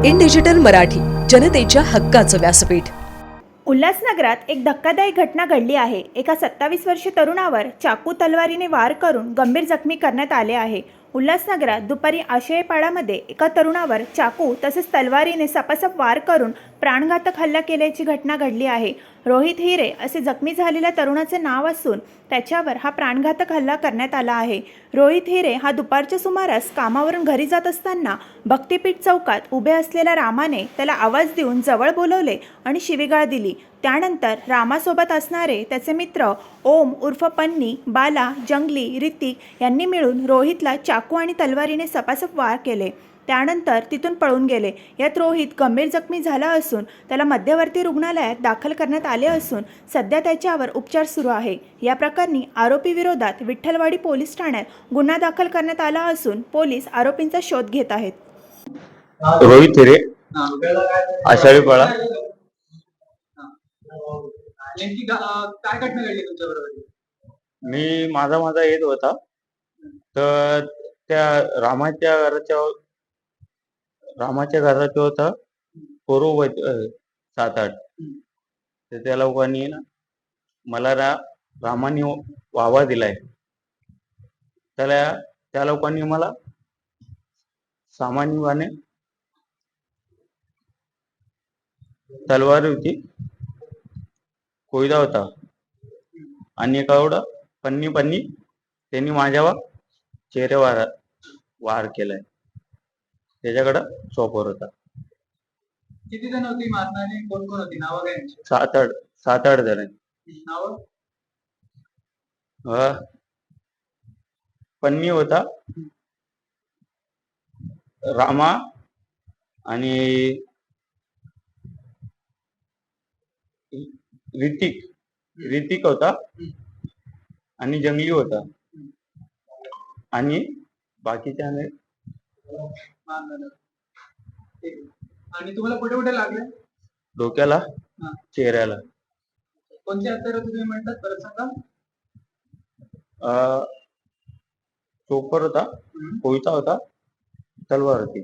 In digital Marathi, जनतेच्या हक्काचं व्यासपीठ. उल्हासनगरात एक धक्कादायक घटना घडली आहे. एका 27 वर्षीय तरुणावर चाकू तलवारीने वार करून गंभीर जखमी करण्यात आले आहे. उल्हासनगरात दुपारी आशयपाडामध्ये एका तरुणावर चाकू तसेच तलवारीने सपासप वार करून प्राणघातक हल्ला केल्याची घटना घडली आहे. रोहित हिरे असे जखमी झालेल्या तरुणाचे नाव असून त्याच्यावर हा प्राणघातक हल्ला करण्यात आला आहे. रोहित हिरे हा दुपारच्या सुमारास कामावरून घरी जात असताना भक्तिपीठ चौकात उभे असलेल्या रामाने त्याला आवाज देऊन जवळ बोलवले आणि शिवीगाळ दिली. त्यानंतर रामासोबत असणारे त्याचे मित्र ओम उर्फ पन्नी, बाला, जंगली, ऋतिक यांनी मिळून रोहितला चाकू आणि तलवारीने सपासप वार केले. त्यानंतर तिथून पळून गेले. यात रोहित गंभीर जखमी झाला असून त्याला मध्यवर्ती रुग्णालयात दाखल करण्यात आले असून सध्या त्याच्यावर उपचार सुरू आहे. या प्रकरणी आरोपी विरोधात विठ्ठलवाडी पोलीस ठाण्यात गुन्हा दाखल करण्यात आला असून पोलीस आरोपींचा शोध घेत आहेत. रोहित हिरे, आषाढीपाडा. नेमकी काय घटना घडली तुमच्या बरोबर? मी माझा येत होता, तर त्या रामाच्या घराच्या होता पोरं 7-8. तर त्या लोकांनी ना मला रामाने वावा दिलाय. त्या लोकांनी मला सामान्यपणे तलवार होती, कोयदा होता आणि एवढं पन्नी त्यांनी माझ्यावर चेहऱ्यावर वार केलाय. त्याच्याकडं चॉपर होता. किती जण होती मारणारी? कोण कोण होती? नावं काय यांची? 7-8 जण. नावं? पन्नी होता, रामा आणि ऋतिक होता आणि जंगली होता आणि बाकीच्या आणि तुम्हाला कुठे कुठे लागले? डोक्याला, चेहऱ्याला. कोणते हत्यार होते तुम्ही म्हणतात? परत सांगा. चोपर होता, कोयता होता, तलवार होती.